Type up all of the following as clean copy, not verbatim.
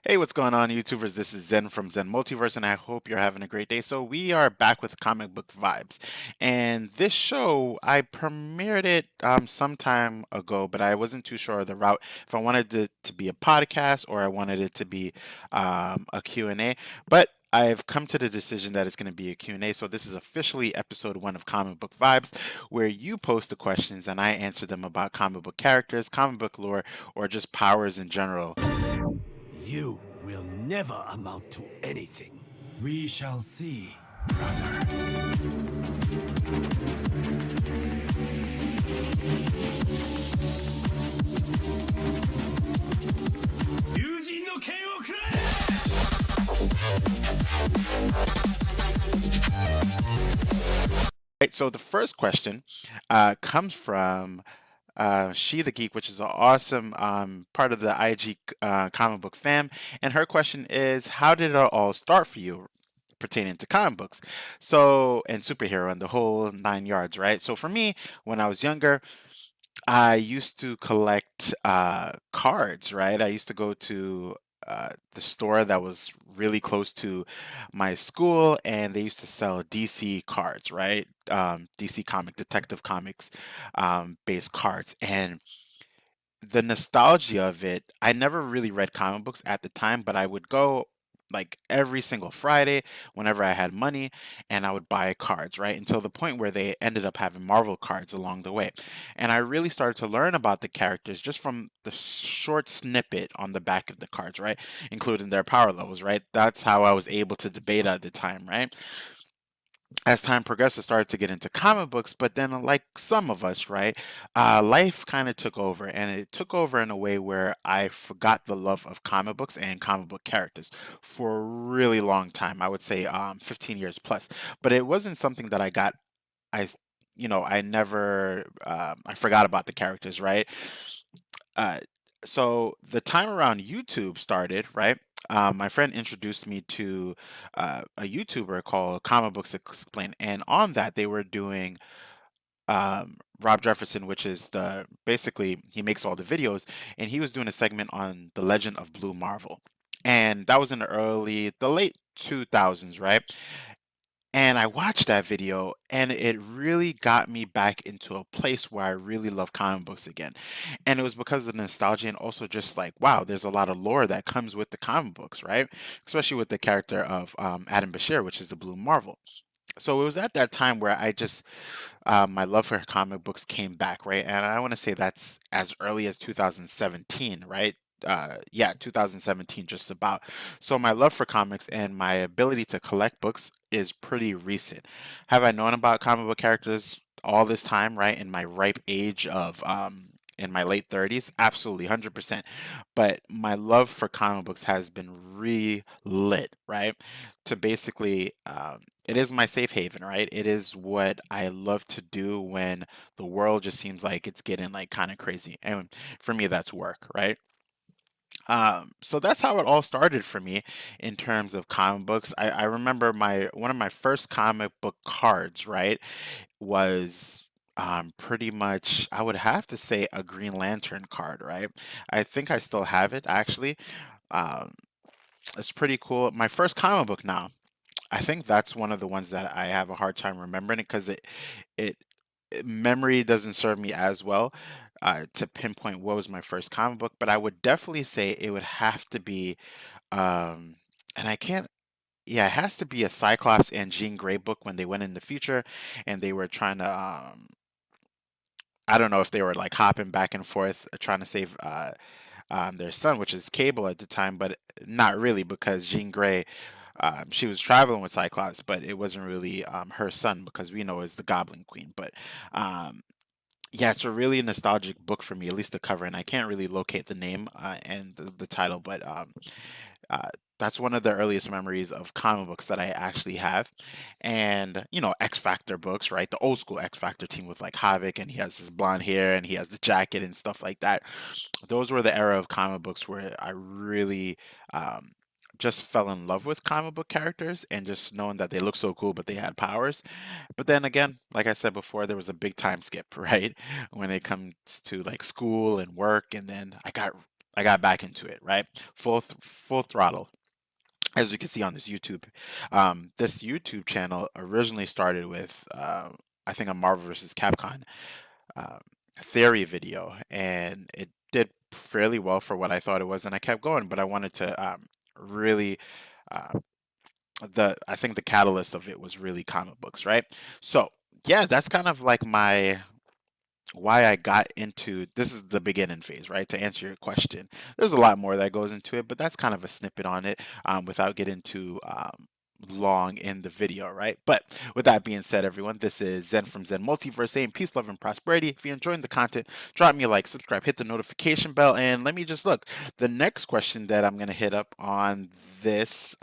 Hey, what's going on, YouTubers? This is Zen from Zen Multiverse, and I hope you're having a great day. So, we are back with comic book vibes. And this show, I premiered it some time ago, but I wasn't too sure of the route, if I wanted it to be a podcast or I wanted it to be a Q&A. But I've come to the decision that it's going to be a Q&A. So, this is officially episode 1 of Comic Book Vibes, where you post the questions and I answer them about comic book characters, comic book lore, or just powers in general. You will never amount to anything. We shall see, brother. Right, so the first question comes from She the Geek, which is an awesome part of the IG comic book fam. And her question is, how did it all start for you pertaining to comic books? So, and superhero and the whole nine yards, right? So for me, when I was younger, I used to collect cards, right? I used to go to the store that was really close to my school, and they used to sell DC cards, right? DC comic, Detective Comics based cards. And the nostalgia of it, I never really read comic books at the time, but I would go like every single Friday whenever I had money and I would buy cards, right? Until the point where they ended up having Marvel cards along the way. And I really started to learn about the characters just from the short snippet on the back of the cards, right? Including their power levels, right? That's how I was able to debate at the time, right? As time progressed, I started to get into comic books, but then, like some of us, right, life kind of took over, and it took over in a way where I forgot the love of comic books and comic book characters for a really long time. I would say 15 years plus, but it wasn't something that I got. I, I never, I forgot about the characters, right? Uh, so the time around YouTube started, right? My friend introduced me to a YouTuber called Comic Books Explained, and on that they were doing Rob Jefferson, which is the basically he makes all the videos, and he was doing a segment on the Legend of Blue Marvel, and that was in the late 2000s, right? And I watched that video and it really got me back into a place where I really love comic books again. And it was because of the nostalgia and also just like, wow, there's a lot of lore that comes with the comic books, right? Especially with the character of Adam Bashir, which is the Blue Marvel. So it was at that time where I just, my love for comic books came back, right? And I want to say that's as early as 2017, right? Yeah, 2017, just about. So my love for comics and my ability to collect books is pretty recent. Have I known about comic book characters all this time, right? In my ripe age of, in my late 30s? Absolutely, 100%. But my love for comic books has been relit, right? To basically, it is my safe haven, right? It is what I love to do when the world just seems like it's getting like kind of crazy. And for me, that's work, right? So that's how it all started for me in terms of comic books. I remember my one of my first comic book cards, right, was pretty much I would have to say a Green Lantern card, right? I think I still have it actually. Um, it's pretty cool. My first comic book now. I think that's one of the ones that I have a hard time remembering it because it memory doesn't serve me as well to pinpoint what was my first comic book, but I would definitely say it would have to be, um, and I can't. Yeah, it has to be a Cyclops and Jean Grey book when they went in the future and they were trying to I don't know if they were like hopping back and forth trying to save their son, which is Cable at the time, but not really because Jean Grey, she was traveling with Cyclops, but it wasn't really her son because we know is the Goblin Queen. But um, yeah, it's a really nostalgic book for me, at least the cover, and I can't really locate the name and the title, but uh, that's one of the earliest memories of comic books that I actually have. And, X Factor books, right? The old school X Factor team with like Havoc and he has his blonde hair and he has the jacket and stuff like that. Those were the era of comic books where I really um, just fell in love with comic book characters and just knowing that they looked so cool, but they had powers. But then again, like I said before, there was a big time skip, right? When it comes to like school and work. And then I got I got back into it, right? Full throttle. As you can see on this YouTube channel originally started with, I think, a Marvel vs. Capcom uh, theory video, and it did fairly well for what I thought it was, and I kept going. But I wanted to really, uh, I think the catalyst of it was really comic books, right? So yeah, that's kind of like my why I got into this is the beginning phase, right? To answer your question, there's a lot more that goes into it, but that's kind of a snippet on it without getting too long in the video, right? But with that being said, everyone, this is Zen from Zen Multiverse saying peace, love, and prosperity. If you're enjoying the content, drop me a like, subscribe, hit the notification bell, and let me just look. The next question that I'm going to hit up on this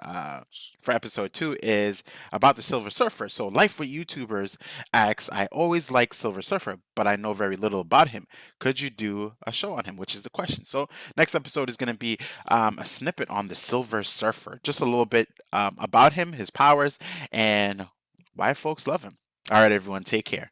for episode 2 is about the Silver Surfer. So, Life with YouTubers asks, I always like Silver Surfer, but I know very little about him. Could you do a show on him? Which is the question. So, next episode is going to be a snippet on the Silver Surfer, just a little bit about him, his powers, and why folks love him. All right, everyone, take care.